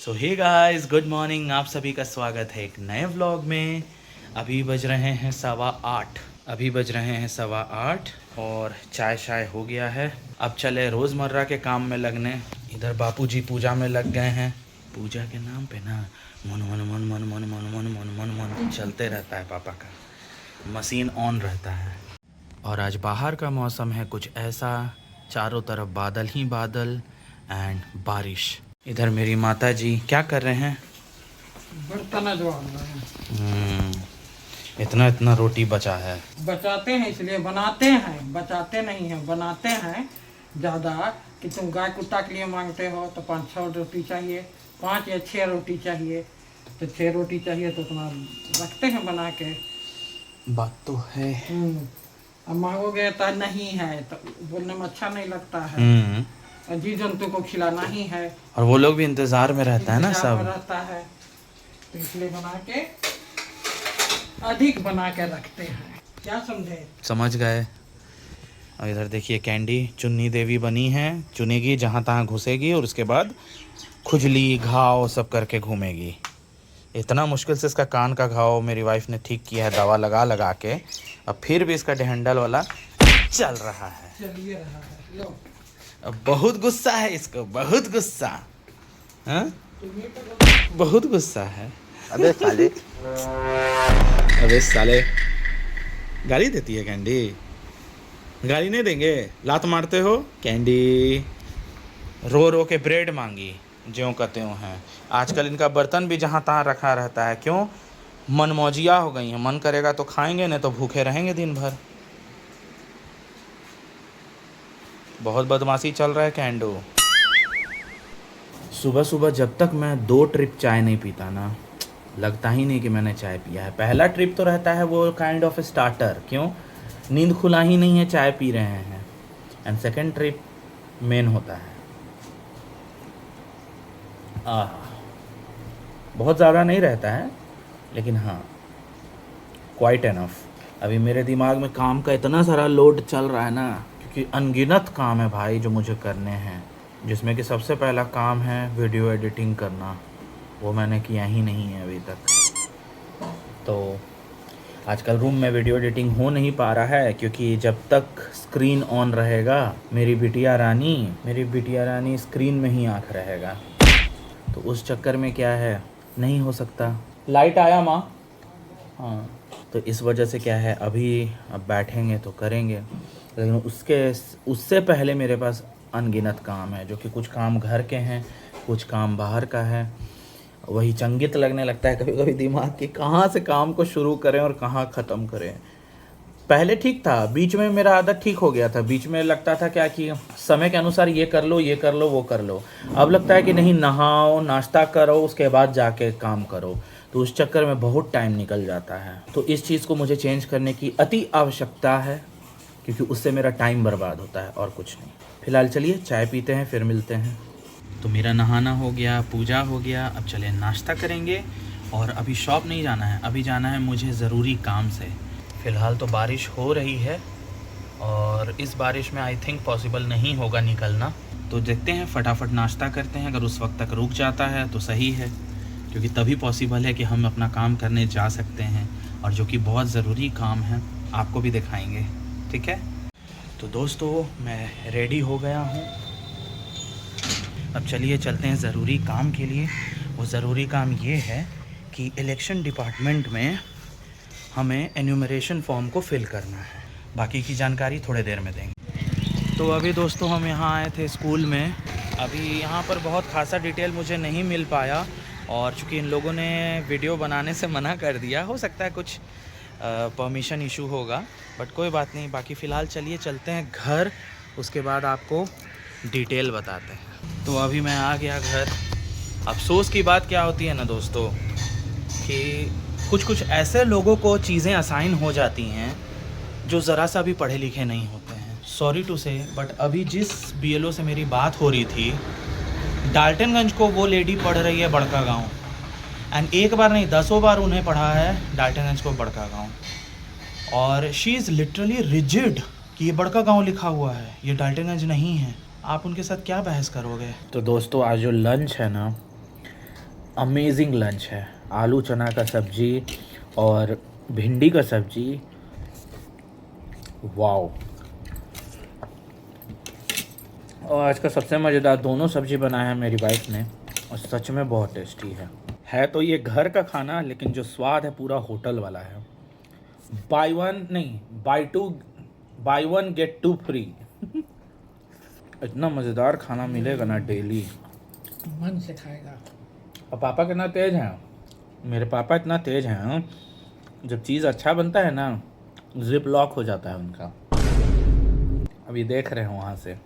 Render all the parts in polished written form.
सो hey guys, good morning. आप सभी का स्वागत है एक नए व्लॉग में। अभी बज रहे हैं 8:15 और चाय शाय हो गया है। अब चले रोज़मर्रा के काम में लगने। इधर बापूजी पूजा में लग गए हैं। पूजा के नाम पे ना मन मन मन मन मन मन मन मन मन मन चलते रहता है। पापा का मशीन ऑन रहता है। और आज बाहर का मौसम है कुछ ऐसा, चारों तरफ बादल ही बादल एंड बारिश। इधर मेरी माता जी क्या कर रहे हैं? बर्तन धो रहे हैं। इतना इतना रोटी बचा है। बचाते हैं इसलिए बनाते हैं, बचाते नहीं हैं, बनाते हैं ज़्यादा कि तुम गाय कुत्ता के लिए मांगते हो तो 5-6 रोटी चाहिए, 5 या 6 रोटी चाहिए, तो 6 रोटी चाहिए तो उतना रखते हैं बना के। बात तो है। अब मांगोगे तो नहीं है तो बोलने में अच्छा नहीं लगता है। जीव जंतु को खिलाना ही है और वो लोग भी इंतजार में रहता है ना, इंतजार में सब रहता है, तो इसलिए बना के अधिक बना के रखते हैं। क्या समझे? समझ गए। और इधर देखिए कैंडी चुन्नी देवी बनी है, चुनेगी जहाँ तहाँ घुसेगी और उसके बाद खुजली घाव सब करके घूमेगी। इतना मुश्किल से इसका कान का घाव मेरी वाइफ ने ठीक किया है दवा लगा लगा के। अब फिर भी इसका हैंडल वाला चल रहा है। चलिए रहा है। लो अब बहुत गुस्सा है इसको, बहुत गुस्सा। हाँ, बहुत गुस्सा है। अबे साले अबे साले गाली देती है कैंडी। गाली नहीं देंगे, लात मारते हो। कैंडी रो रो के ब्रेड मांगी, ज्यों का त्यों है। आजकल इनका बर्तन भी जहाँ तहाँ रखा रहता है। क्यों? मनमौजिया हो गई हैं। मन करेगा तो खाएंगे, नहीं तो भूखे रहेंगे दिन भर। बहुत बदमाशी चल रहा है कैंडू। सुबह सुबह जब तक मैं 2 ट्रिप चाय नहीं पीता ना, लगता ही नहीं कि मैंने चाय पिया है। पहला ट्रिप तो रहता है वो काइंड ऑफ स्टार्टर, क्यों? नींद खुला ही नहीं है, चाय पी रहे हैं। एंड सेकंड ट्रिप मेन होता है। बहुत ज़्यादा नहीं रहता है, लेकिन हाँ क्वाइट एनफ। अभी मेरे दिमाग में काम का इतना सारा लोड चल रहा है ना, क्योंकि अनगिनत काम है भाई जो मुझे करने हैं। जिसमें कि सबसे पहला काम है वीडियो एडिटिंग करना, वो मैंने किया ही नहीं है अभी तक। तो आजकल रूम में वीडियो एडिटिंग हो नहीं पा रहा है, क्योंकि जब तक स्क्रीन ऑन रहेगा मेरी बिटिया रानी स्क्रीन में ही आँख रहेगा। तो उस चक्कर में क्या है, नहीं हो सकता। लाइट आया माँ? हाँ, तो इस वजह से क्या है, अभी अब बैठेंगे तो करेंगे, लेकिन उससे पहले मेरे पास अनगिनत काम है। जो कि कुछ काम घर के हैं, कुछ काम बाहर का है। वही चंगित लगने लगता है कभी कभी दिमाग की, कहाँ से काम को शुरू करें और कहाँ ख़त्म करें। पहले ठीक था, बीच में मेरा आदत ठीक हो गया था। बीच में लगता था क्या कि समय के अनुसार ये कर लो वो कर लो। अब लगता है कि नहीं, नहाओ नाश्ता करो उसके बाद जाके काम करो। तो उस चक्कर में बहुत टाइम निकल जाता है। तो इस चीज़ को मुझे चेंज करने की अति आवश्यकता है, क्योंकि उससे मेरा टाइम बर्बाद होता है और कुछ नहीं। फिलहाल चलिए चाय पीते हैं, फिर मिलते हैं। तो मेरा नहाना हो गया, पूजा हो गया, अब चले नाश्ता करेंगे। और अभी शॉप नहीं जाना है, अभी जाना है मुझे ज़रूरी काम से। फ़िलहाल तो बारिश हो रही है और इस बारिश में आई थिंक पॉसिबल नहीं होगा निकलना। तो देखते हैं, फटाफट नाश्ता करते हैं। अगर उस वक्त तक रुक जाता है तो सही है, क्योंकि तभी पॉसिबल है कि हम अपना काम करने जा सकते हैं, और जो कि बहुत ज़रूरी काम है, आपको भी दिखाएंगे। ठीक है, तो दोस्तों मैं रेडी हो गया हूँ। अब चलिए चलते हैं ज़रूरी काम के लिए। वो ज़रूरी काम ये है कि इलेक्शन डिपार्टमेंट में हमें एन्यूमरेशन फॉर्म को फिल करना है। बाकी की जानकारी थोड़ी देर में देंगे। तो अभी दोस्तों हम यहाँ आए थे स्कूल में। अभी यहाँ पर बहुत खासा डिटेल मुझे नहीं मिल पाया, और चूँकि इन लोगों ने वीडियो बनाने से मना कर दिया, हो सकता है कुछ परमिशन इशू होगा, बट कोई बात नहीं। बाकी फ़िलहाल चलिए चलते हैं घर, उसके बाद आपको डिटेल बताते हैं। तो अभी मैं आ गया घर। अफसोस की बात क्या होती है ना दोस्तों, कि कुछ ऐसे लोगों को चीज़ें असाइन हो जाती हैं जो ज़रा सा भी पढ़े लिखे नहीं होते हैं। सॉरी टू से, बट अभी जिस बीएलओ से मेरी बात हो रही थी, डाल्टनगंज को वो लेडी पढ़ रही है बड़का गांव। एंड एक बार नहीं, 10 बार उन्हें पढ़ा है डाल्टनगंज को बड़का गांव। और शी इज़ लिटरली रिजिड कि ये बड़का गांव लिखा हुआ है, ये डाल्टनगंज नहीं है। आप उनके साथ क्या बहस करोगे? तो दोस्तों आज जो लंच है ना, अमेजिंग लंच है। आलू चना का सब्जी और भिंडी का सब्जी, वाओ। और आज का सबसे मज़ेदार दोनों सब्जी बनाया है मेरी वाइफ ने, और सच में बहुत टेस्टी है तो ये घर का खाना, लेकिन जो स्वाद है पूरा होटल वाला है। Buy one get two free. इतना मज़ेदार खाना मिलेगा ना डेली, मन से खाएगा। और पापा कितना तेज़ हैं, मेरे पापा इतना तेज़ हैं, जब चीज़ अच्छा बनता है ना जिप लॉक हो जाता है उनका। अभी देख रहे हो वहाँ से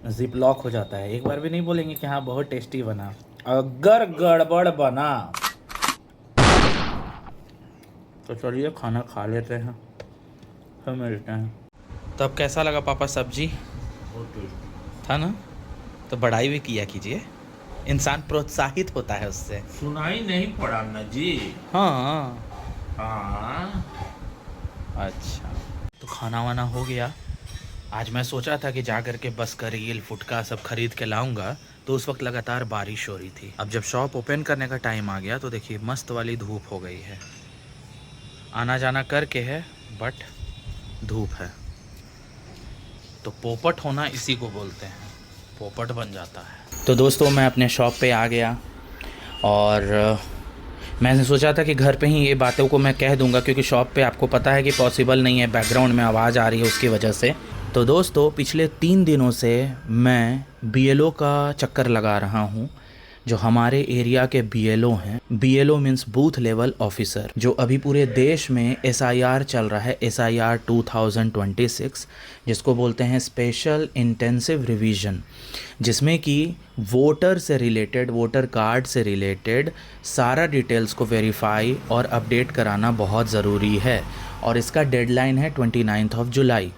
जिप लॉक हो जाता है, एक बार भी नहीं बोलेंगे कि हाँ बहुत टेस्टी बना। अगर गड़बड़ बना तो चलिए खाना खा लेते हैं, फिर मिलते हैं। तब कैसा लगा पापा सब्जी? था ना? तो बड़ाई भी किया कीजिए, इंसान प्रोत्साहित होता है उससे। सुनाई नहीं पड़ा ना जी। हाँ हाँ, अच्छा, तो खाना वाना हो गया। आज मैं सोचा था कि जा कर के बस का रील फुटका सब खरीद के लाऊंगा, तो उस वक्त लगातार बारिश हो रही थी। अब जब शॉप ओपन करने का टाइम आ गया तो देखिए मस्त वाली धूप हो गई है। आना जाना करके है बट धूप है, तो पोपट होना इसी को बोलते हैं, पोपट बन जाता है। तो दोस्तों मैं अपने शॉप पे आ गया और मैंने सोचा था कि घर पे ही ये बातों को मैं कह दूंगा, क्योंकि शॉप पे आपको पता है कि पॉसिबल नहीं है, बैकग्राउंड में आवाज़ आ रही है उसकी वजह से। तो दोस्तों पिछले 3 दिनों से मैं BLO का चक्कर लगा रहा हूँ। जो हमारे एरिया के BLO हैं, BLO means booth level officer, जो अभी पूरे देश में SIR चल रहा है, SIR 2026, जिसको बोलते हैं स्पेशल इंटेंसिव रिवीजन, जिसमें कि वोटर से रिलेटेड, वोटर कार्ड से रिलेटेड सारा डिटेल्स को वेरीफाई और अपडेट कराना बहुत ज़रूरी है। और इसका डेडलाइन है 29 जुलाई।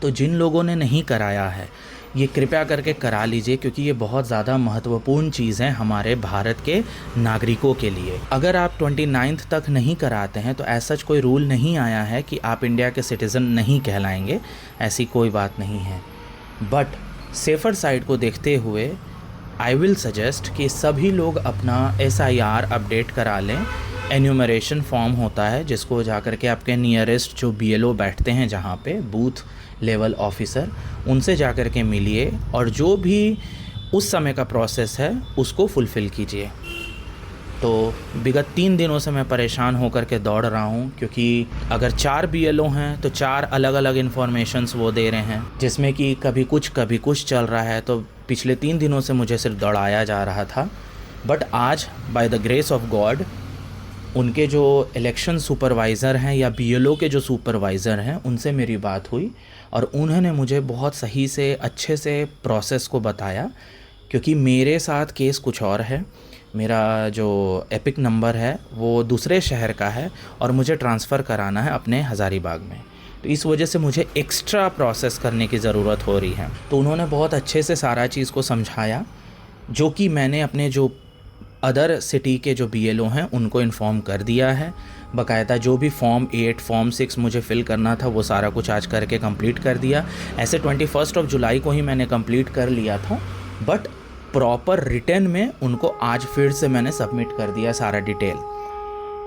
तो जिन लोगों ने नहीं कराया है ये कृपया करके करा लीजिए, क्योंकि ये बहुत ज़्यादा महत्वपूर्ण चीज़ है हमारे भारत के नागरिकों के लिए। अगर आप 29 तक नहीं कराते हैं तो ऐसा कोई रूल नहीं आया है कि आप इंडिया के सिटीज़न नहीं कहलाएंगे, ऐसी कोई बात नहीं है। बट सेफ़र साइड को देखते हुए आई विल सजेस्ट कि सभी लोग अपना SIR अपडेट करा लें। एन्यूमरेशन फॉर्म होता है जिसको जा कर के आपके नियरेस्ट जो BLO बैठते हैं, जहाँ पे बूथ लेवल ऑफिसर, उनसे जा कर के मिलिए और जो भी उस समय का प्रोसेस है उसको फुलफ़िल कीजिए। तो विगत 3 दिनों से मैं परेशान होकर के दौड़ रहा हूँ, क्योंकि अगर 4 BLO हैं तो 4 अलग अलग इन्फॉर्मेशंस वो दे रहे हैं, जिसमें कि कभी कुछ चल रहा है। तो पिछले 3 दिनों से मुझे सिर्फ दौड़ाया जा रहा था। बट आज by the grace of God उनके जो इलेक्शन सुपरवाइज़र हैं या BLO के जो सुपरवाइज़र हैं उनसे मेरी बात हुई और उन्होंने मुझे बहुत सही से अच्छे से प्रोसेस को बताया। क्योंकि मेरे साथ केस कुछ और है, मेरा जो एपिक नंबर है वो दूसरे शहर का है और मुझे ट्रांसफ़र कराना है अपने हज़ारीबाग में, तो इस वजह से मुझे एक्स्ट्रा प्रोसेस करने की ज़रूरत हो रही है। तो उन्होंने बहुत अच्छे से सारा चीज़ को समझाया, जो कि मैंने अपने जो अदर सिटी के जो BLO हैं उनको इन्फॉर्म कर दिया है। बाकायदा जो भी फॉर्म 8 फॉर्म 6 मुझे फ़िल करना था वो सारा कुछ आज करके कंप्लीट कर दिया। ऐसे 21 जुलाई को ही मैंने कंप्लीट कर लिया था, बट प्रॉपर रिटर्न में उनको आज फिर से मैंने सबमिट कर दिया सारा डिटेल।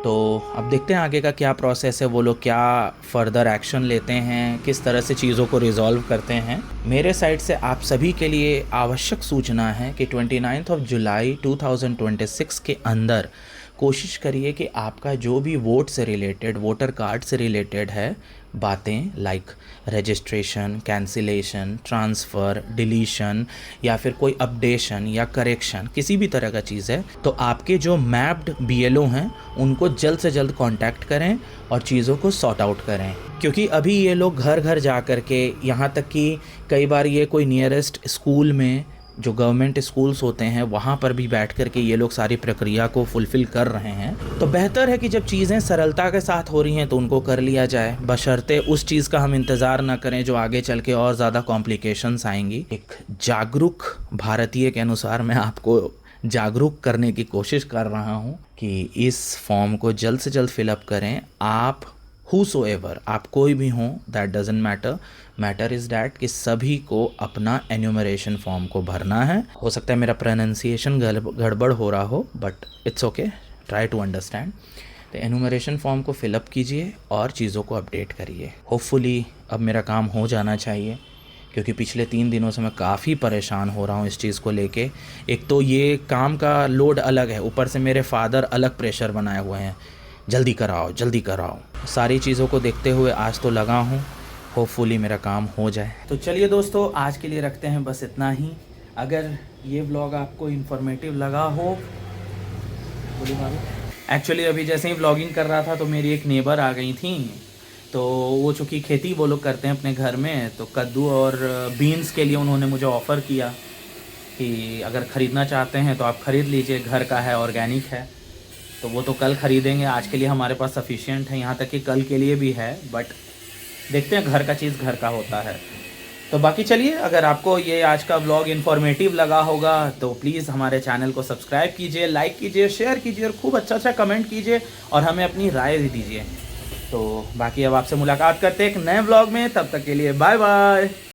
तो अब देखते हैं आगे का क्या प्रोसेस है, वो लोग क्या फर्दर एक्शन लेते हैं, किस तरह से चीज़ों को रिजॉल्व करते हैं। मेरे साइड से आप सभी के लिए आवश्यक सूचना है कि 29 जुलाई 2026 के अंदर कोशिश करिए कि आपका जो भी वोट से रिलेटेड, वोटर कार्ड से रिलेटेड है बातें, like registration, cancellation, transfer, deletion या फिर कोई अपडेशन या करेक्शन, किसी भी तरह का चीज़ है, तो आपके जो मैप्ड BLO हैं उनको जल्द से जल्द कांटेक्ट करें और चीज़ों को सॉर्ट आउट करें। क्योंकि अभी ये लोग घर घर जा कर के, यहाँ तक कि कई बार ये कोई नियरेस्ट स्कूल में, जो गवर्नमेंट स्कूल्स होते हैं वहाँ पर भी बैठ कर के ये लोग सारी प्रक्रिया को फुलफ़िल कर रहे हैं। तो बेहतर है कि जब चीज़ें सरलता के साथ हो रही हैं तो उनको कर लिया जाए, बशर्ते उस चीज़ का हम इंतज़ार ना करें जो आगे चल के और ज़्यादा कॉम्प्लिकेशंस आएंगी। एक जागरूक भारतीय के अनुसार मैं आपको जागरूक करने की कोशिश कर रहा हूँ कि इस फॉर्म को जल्द से जल्द फिलअप करें। आप whosoever, आप कोई भी हों, that doesn't matter, matter is that कि सभी को अपना एन्यूमरेशन फॉर्म को भरना है। हो सकता है मेरा प्रोनाउंसिएशन गड़बड़ हो रहा हो, but it's okay, try to understand. तो एन्यूमरेशन फॉर्म को फिलअप कीजिए और चीज़ों को अपडेट करिए। होपफुली अब मेरा काम हो जाना चाहिए, क्योंकि पिछले 3 दिनों से मैं काफ़ी परेशान हो रहा हूँ इस चीज़ को लेके। एक तो ये काम का लोड अलग है, ऊपर से मेरे फादर अलग प्रेशर बनाए हुए हैं, जल्दी कराओ जल्दी कराओ। सारी चीज़ों को देखते हुए आज तो लगा हूँ, होपफुली मेरा काम हो जाए। तो चलिए दोस्तों, आज के लिए रखते हैं बस इतना ही। अगर ये व्लॉग आपको इन्फॉर्मेटिव लगा हो, बोलिए भाभी। एक्चुअली अभी जैसे ही व्लॉगिंग कर रहा था तो मेरी एक नेबर आ गई थी, तो वो चूँकि खेती वो लोग करते हैं अपने घर में, तो कद्दू और बीन्स के लिए उन्होंने मुझे ऑफ़र किया कि अगर ख़रीदना चाहते हैं तो आप ख़रीद लीजिए, घर का है, ऑर्गेनिक है। तो वो तो कल ख़रीदेंगे, आज के लिए हमारे पास सफिशिएंट है, यहाँ तक कि कल के लिए भी है, बट देखते हैं, घर का चीज़ घर का होता है। तो बाकी चलिए, अगर आपको ये आज का व्लॉग इन्फॉर्मेटिव लगा होगा तो प्लीज़ हमारे चैनल को सब्सक्राइब कीजिए, लाइक कीजिए, शेयर कीजिए और खूब अच्छा कमेंट कीजिए और हमें अपनी राय भी दीजिए। तो बाकी अब आपसे मुलाकात करते हैं एक नए व्लॉग में, तब तक के लिए बाय बाय।